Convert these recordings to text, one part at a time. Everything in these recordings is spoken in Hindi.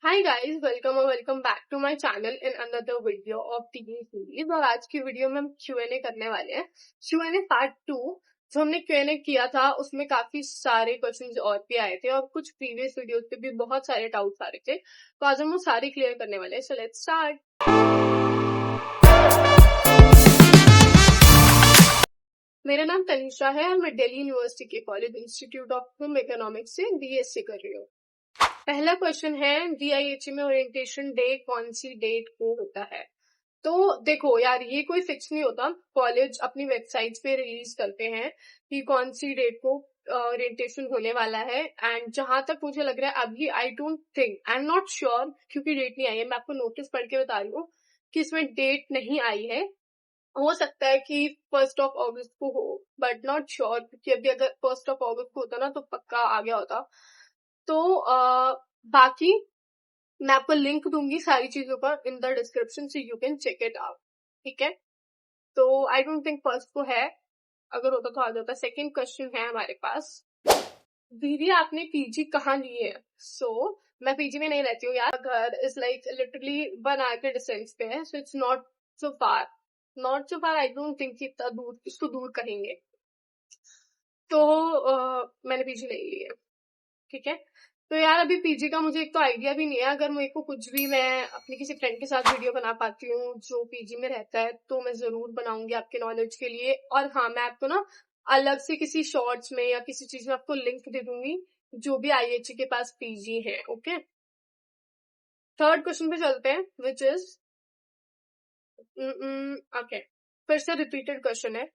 Hi guys, welcome back to my channel in another video of TV series. और आज की वीडियो में हम Q&A करने वाले हैं। Q&A पार्ट 2 जो हमने Q&A किया था उसमें काफी सारे क्वेश्चंस और भी आए थे और कुछ प्रीवियस वीडियोस पे भी बहुत सारे डाउट्स आ रहे थे, तो आज हम वो सारे क्लियर करने वाले हैं। So let's start. मेरा नाम तनिषा है और मैं दिल्ली यूनिवर्सिटी के college institute of home economics से BSc कर रही हूँ। पहला क्वेश्चन है, DIHE में ओरिएंटेशन डे कौन सी डेट को होता है? तो देखो यार, ये कोई फिक्स नहीं होता। कॉलेज अपनी वेबसाइट पे रिलीज करते हैं कि कौन सी डेट को ओरिएंटेशन होने वाला है। एंड जहां तक मुझे लग रहा है अभी आई don't think, I am not sure क्योंकि डेट नहीं आई है। मैं आपको नोटिस पढ़ के बता रही हूँ कि इसमें डेट नहीं आई है। हो सकता है कि 1 को हो, बट नॉट श्योर क्योंकि अभी अगर 1 को होता ना तो पक्का आ गया होता। तो बाकी मैं आपको लिंक दूंगी सारी चीजों का इन द डिस्क्रिप्शन से you can check it out. ठीक है, तो आई डोंट थिंक फर्स्ट को है, अगर होता तो आ जाता। सेकंड क्वेश्चन है हमारे पास, दीदी आपने पीजी कहाँ ली है? मैं पीजी में नहीं रहती हूँ यार। घर इज लाइक लिटरली 1 आवर के डिस्टेंस पे है, so it's not so far. I don't think इतना दूर, इसको दूर कहेंगे। तो मैंने पीजी नहीं ली है। ठीक है, तो यार अभी पीजी का मुझे एक तो आइडिया भी नहीं है। अगर मेरे को कुछ भी, मैं अपनी किसी फ्रेंड के साथ वीडियो बना पाती हूँ जो पीजी में रहता है तो मैं जरूर बनाऊंगी आपके नॉलेज के लिए। और हाँ, मैं आपको ना अलग से किसी शॉर्ट्स में या किसी चीज में आपको लिंक दे दूंगी जो भी IHE के पास पीजी है। ओके, थर्ड क्वेश्चन पे चलते हैं, विच इज ओके, फिर से रिपीटेड क्वेश्चन है।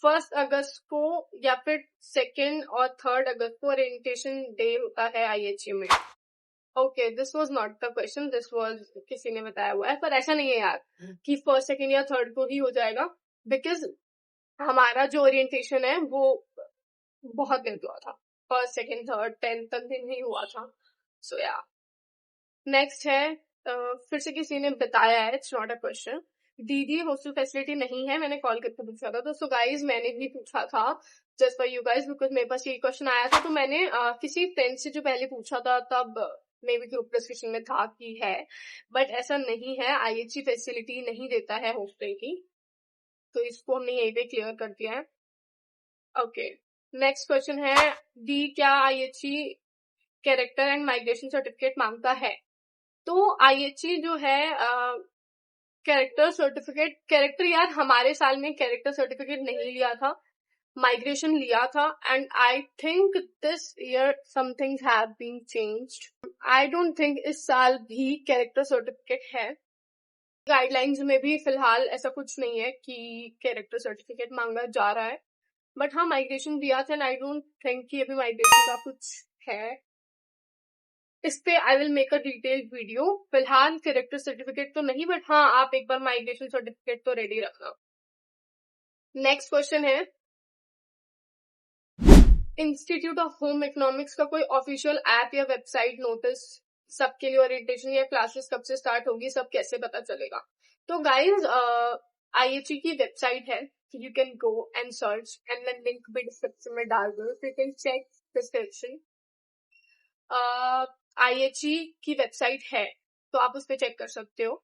1 अगस्त को या फिर 2 और 3 अगस्त को ओरिएंटेशन डे होता है IHE में। Okay, this was not the question, this was किसी ने बताया हुआ है। पर ऐसा नहीं है यार कि 1, 2 या 3 को ही हो जाएगा, बिकॉज हमारा जो ओरिएंटेशन है वो बहुत लेट हुआ था। 1, 2, 3, 4 तक दिन ही हुआ था। सो या नेक्स्ट है, फिर से किसी ने बताया है, इट्स नॉट अ क्वेश्चन। दीदी हॉस्टल फैसिलिटी नहीं है, मैंने कॉल करके पूछा था। तो सो गाइज मैंने भी पूछा था just for you guys, because मेरे पास ये क्वेश्चन आया था। तो मैंने किसी फ्रेंड से जो पहले पूछा था तब मे बी ग्रुप डिस्कशन में था कि है, बट ऐसा नहीं है। IHE फैसिलिटी नहीं देता है हॉस्टल की, तो इसको हमने यही पे क्लियर कर दिया है। ओके, नेक्स्ट क्वेश्चन है, दी क्या IHE character and migration certificate मांगता है? तो IHE जो है कैरेक्टर सर्टिफिकेट, कैरेक्टर यार हमारे साल में कैरेक्टर सर्टिफिकेट नहीं लिया था, माइग्रेशन लिया था। And I think this year some things have been changed. I don't think इस साल भी कैरेक्टर सर्टिफिकेट है। गाइडलाइंस में भी फिलहाल ऐसा कुछ नहीं है कि कैरेक्टर सर्टिफिकेट मांगा जा रहा है, बट हाँ माइग्रेशन दिया था। एंड आई डोंट थिंक कि अभी माइग्रेशन का कुछ है। इस पे I will make a detailed video. फिलहाल कैरेक्टर सर्टिफिकेट तो नहीं, बट हाँ आप एक बार माइग्रेशन सर्टिफिकेट तो रेडी रखना। नेक्स्ट क्वेश्चन है, इंस्टीट्यूट ऑफ होम इकोनॉमिक्स का कोई ऑफिशियल ऐप या वेबसाइट नोटिस सबके लिए ओरिएंटेशन या क्लासेस कब से स्टार्ट होगी, सब कैसे पता चलेगा? तो गाइज IHE की वेबसाइट है, you can go and search and then link भी डिस्क्रिप्शन में डाल दो, you can check description. IHE की वेबसाइट है तो आप उस पर चेक कर सकते हो।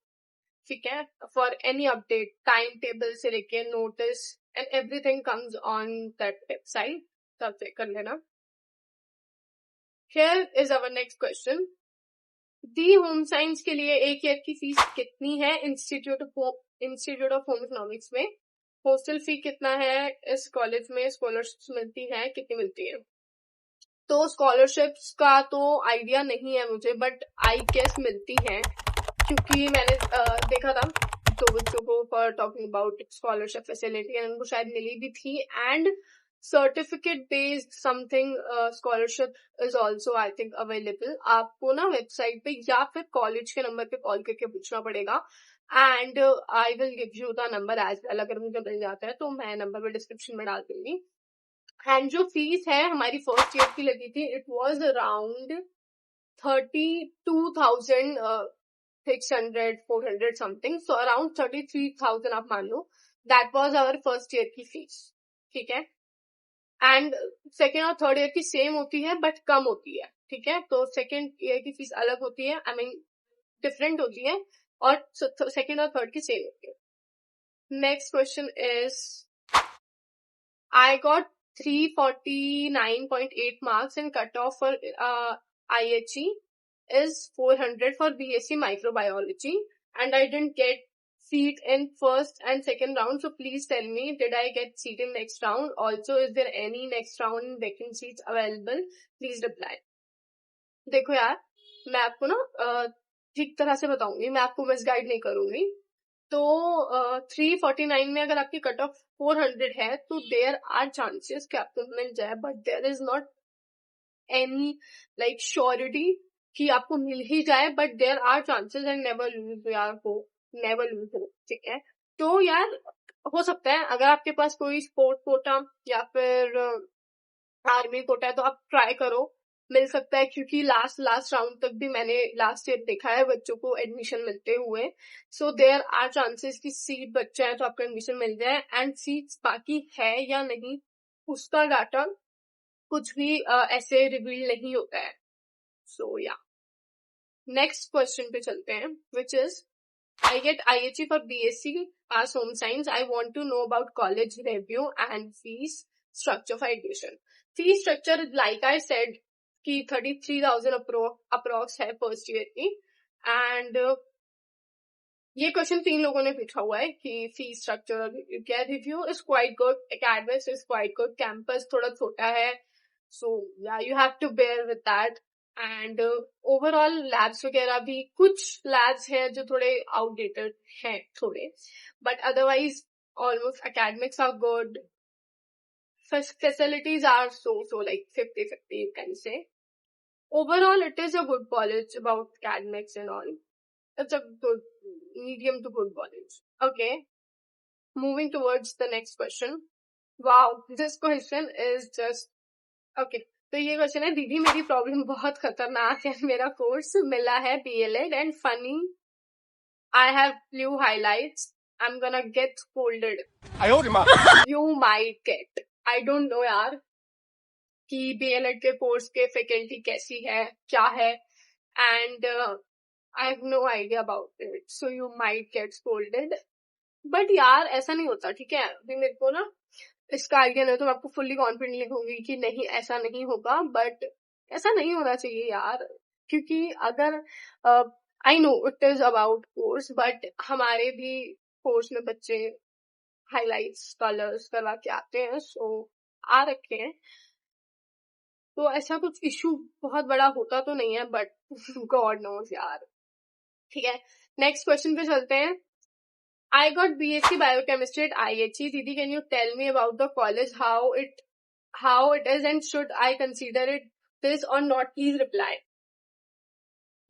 ठीक है, for any update, time table से लेके notice and everything comes on that website, तब चेक कर लेना। Here is our next question, the home science के लिए एक ईयर की फीस कितनी है इंस्टीट्यूट ऑफ होम इकोनॉमिक्स में? हॉस्टल फी कितना है इस कॉलेज में? स्कॉलरशिप्स मिलती है, कितनी मिलती है? तो स्कॉलरशिप्स का तो आइडिया नहीं है मुझे, बट आई गेस मिलती है क्योंकि मैंने देखा था दो बच्चों को for talking about scholarship facility and उनको शायद मिली भी थी। And certificate based something scholarship is also I think available. आपको ना वेबसाइट पे या फिर कॉलेज के नंबर पे कॉल करके पूछना पड़ेगा। And I will give you the number as well, अगर मुझे मिल जाता है तो मैं नंबर में डिस्क्रिप्शन में डाल दूंगी। एंड जो फीस है हमारी फर्स्ट ईयर की लगी थी, it was around 32,600 something, so around 33,000 आप मान लो। That was our first year की फीस। ठीक है, एंड सेकेंड और थर्ड ईयर की सेम होती है बट कम होती है। ठीक है, तो सेकेंड ईयर की फीस अलग होती है, आई मीन डिफरेंट होती है, और सेकेंड और थर्ड की सेम होती है. Next question is, I got 349.8 marks and cutoff for IHE is 400 for BSc Microbiology, and I didn't get seat in first and second round. So please tell me, did I get seat in next round? Also, is there any next round vacant seats available? Please reply. देखो यार, मैं आपको ना ठीक तरह से बताऊंगी, मैं आपको मिसगाइड नहीं करूंगी. तो 349 में अगर आपकी कट ऑफ 400 है तो देयर आर चांसेस कि आपको मिल जाए, but there is not any like surety कि आपको मिल ही जाए, but there are chances and never lose यार, हो नेवर लूज हो. ठीक है, तो यार हो सकता है अगर आपके पास कोई स्पोर्ट कोटा या फिर आर्मी कोटा है तो आप ट्राई करो, मिल सकता है, क्योंकि लास्ट राउंड तक भी मैंने लास्ट ईयर देखा है बच्चों को एडमिशन मिलते हुए. सो देयर आर चांसेस कि सीट बच्चा है तो आपको एडमिशन मिल जाए, एंड सीट्स बाकी है या नहीं उसका डाटा कुछ भी ऐसे रिवील नहीं होता है. सो या नेक्स्ट क्वेश्चन पे चलते हैं, which is, I get IHE for BSc Pass Home Science. I want to know about college review and fees structure for admission. Fee structure, like I said, कि 33,000 अप्रोक्स है फर्स्ट ईयर की. एंड ये क्वेश्चन 3 लोगों ने पूछा हुआ है कि फी स्ट्रक्चर क्या. Review is quite good, academics is quite good, campus थोड़ा छोटा है, so yeah you have to bear with that. And overall labs वगैरह भी कुछ लैब्स हैं जो थोड़े आउटडेटेड हैं थोड़े, but otherwise almost academics are good. facilities are so like 50-50 you can say. Overall it is a good college about academics and all. It's a good medium to good college. Okay, moving towards the next question. Wow, this question is just okay. तो ये क्वेश्चन है, दीदी मेरी प्रॉब्लम बहुत खतरनाक है, मेरा कोर्स मिला है BLEd and funny I have blue highlights, I am gonna get scolded. You might gate, I don't know यार कि BLEd के कोर्स के फैकल्टी कैसी है क्या है, and I have no idea about it, so you might get scolded. But यार ऐसा नहीं होता, ठीक है, अभी मेरे को ना इसका आइडिया नहीं, तो मैं आपको फुल्ली कॉन्फिडेंट लिखूंगी कि नहीं ऐसा नहीं होगा, बट ऐसा नहीं होना चाहिए यार, क्योंकि अगर I know it is about course, but हमारे भी कोर्स में बच्चे हाइलाइट्स कलर्स करवा के आते हैं, सो आ रखे हैं, तो ऐसा कुछ इशू बहुत बड़ा होता तो नहीं है, बट गॉड नोज यार. ठीक है, नेक्स्ट क्वेश्चन पे चलते हैं. I got BSc Biochemistry at IHE. Didi, can you tell me about the college, how it is, and should I consider it this or not? Please reply.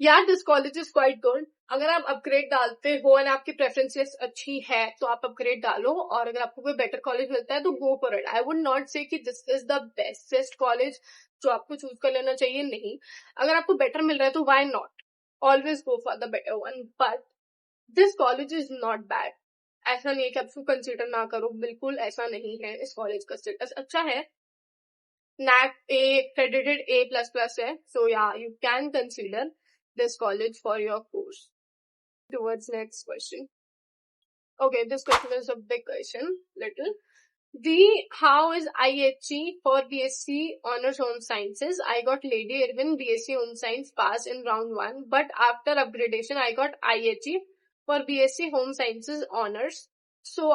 यार this college is quite good. अगर आप अपग्रेड डालते हो और आपकी प्रेफरेंसेस अच्छी है तो आप अपग्रेड डालो, और अगर आपको कोई बेटर कॉलेज मिलता है तो go for it. I would not से कि this is the best college जो आपको चूज कर लेना चाहिए, नहीं. अगर आपको बेटर मिल रहा है तो why not, always go for the better one. But this college is not bad. ऐसा नहीं है कि आप उसको कंसिडर ना करो, बिल्कुल ऐसा नहीं है. इस कॉलेज का स्टेटस अच्छा है, NAC A credited A++ है, so yeah, you can consider this college for your course. Towards next question. Okay, this question is a big question, little. How is IHE for BSc Honors Home Sciences? I got Lady Irwin BSc Home Science pass in round 1, but after upgradation I got IHE for BSc Home Sciences Honors. So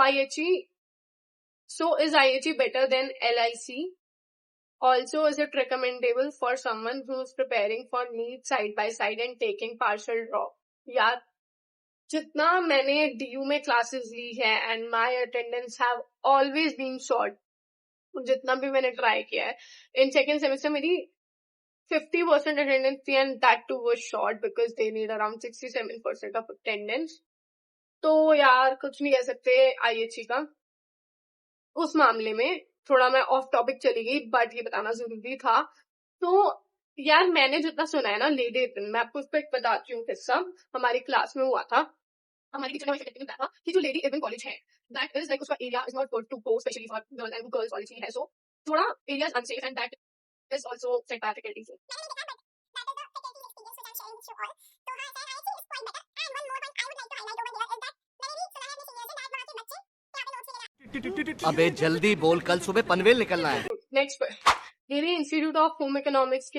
is IHE better than LIC? Also, is it recommendable for someone who's preparing for NEET side by side and taking partial drop? यार जितना मैंने DU में क्लासेस ली है and my attendance have always been short, जितना भी मैंने ट्राई किया है, इन सेकेंड सेमेस्टर मेरी 50% अटेंडेंस थी, and that too was short because they need around 67% of attendance. तो यार कुछ नहीं कह सकते IHE का उस मामले में. थोड़ा मैं ऑफ टॉपिक चली गई, बट ये बताना जरूरी था. तो यार मैंने जितना सुना है ना लेडी इर्विन, मैं आपको उस पर बताती हूँ किस्सा. हमारी क्लास में हुआ था, हमारी टीचर ने बताया था कि जो लेडी इर्विन कॉलेज है दैट इज लाइक उसका area is not good to go, especially for girls, and girls college ही है, सो थोड़ा area is unsafe and that is also set by faculty. अबे जल्दी बोल, कल सुबह पनवेल निकलना है। Next question, Delhi institute of home economics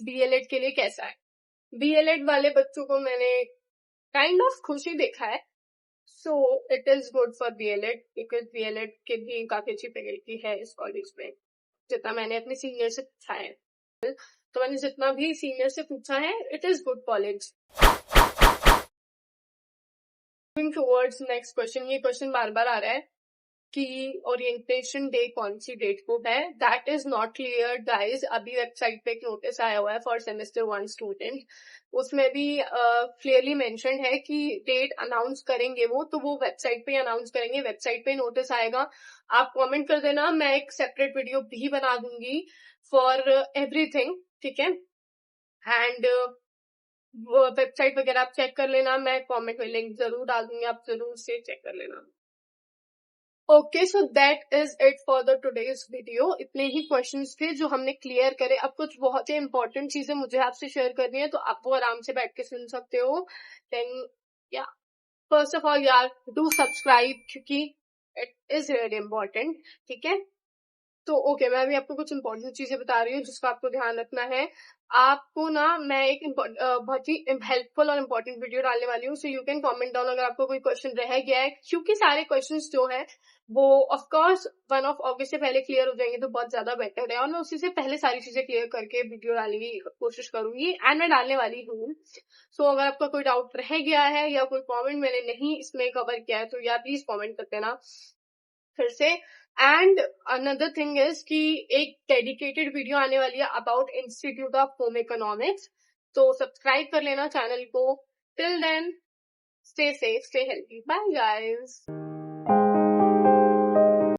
BLED के लिए कैसा है? BLED वाले बच्चों को मैंने काइंड ऑफ खुश ही देखा है, so it is good for BLED because BLED के भी काफी अच्छी फैकल्टी है इस कॉलेज में, जितना मैंने अपने सीनियर से पूछा है। तो मैंने जितना भी सीनियर से पूछा है, it is good college. Moving towards next question, ये क्वेश्चन बार बार आ रहा है कि ओरिएंटेशन डे कौन सी डेट को है। That is not clear guys. अभी वेबसाइट पे एक नोटिस आया हुआ है फॉर सेमेस्टर 1 स्टूडेंट, उसमें भी क्लियरली मेंशन है कि डेट अनाउंस करेंगे वो, तो वो वेबसाइट पे अनाउंस करेंगे, वेबसाइट पे नोटिस आएगा। आप कमेंट कर देना, मैं एक सेपरेट वीडियो भी बना दूंगी फॉर एवरीथिंग, ठीक है। एंड वेबसाइट वगैरह आप चेक कर लेना, मैं कमेंट में लिंक जरूर डाल दूंगी, आप जरूर से चेक कर लेना। Okay, so that is it for the today's video. इतने ही क्वेश्चंस थे जो हमने क्लियर करे। अब कुछ बहुत ही इंपॉर्टेंट चीजें मुझे आपसे शेयर करनी है, तो आप वो आराम से बैठ के सुन सकते हो। देन या फर्स्ट ऑफ ऑल यार, डू सब्सक्राइब क्योंकि इट इज रियली इम्पोर्टेंट, ठीक है। तो ओके, मैं अभी आपको कुछ इंपॉर्टेंट चीजें बता रही हूँ जिसका आपको ध्यान रखना है। आपको ना मैं एक बहुत ही हेल्पफुल और इम्पोर्टेंट वीडियो डालने वाली हूँ, so you can comment down अगर आपको कोई क्वेश्चन रह गया है, क्योंकि सारे क्वेश्चंस जो है वो ऑफ कोर्स 1 अगस्त से पहले क्लियर हो जाएंगे तो बहुत ज्यादा बेटर है, और मैं उसी से पहले सारी चीजें क्लियर करके वीडियो डालने की कोशिश करूंगी एंड मैं डालने वाली हूँ। सो अगर आपका कोई डाउट रह गया है या कोई कॉमेंट मैंने नहीं इसमें कवर किया है, तो यार प्लीज कॉमेंट कर देना फिर से। एंड अनदर थिंग इज कि एक डेडिकेटेड वीडियो आने वाली है about Institute of home Economics, तो सब्सक्राइब कर लेना चैनल को। Till then, stay safe, stay healthy, bye guys.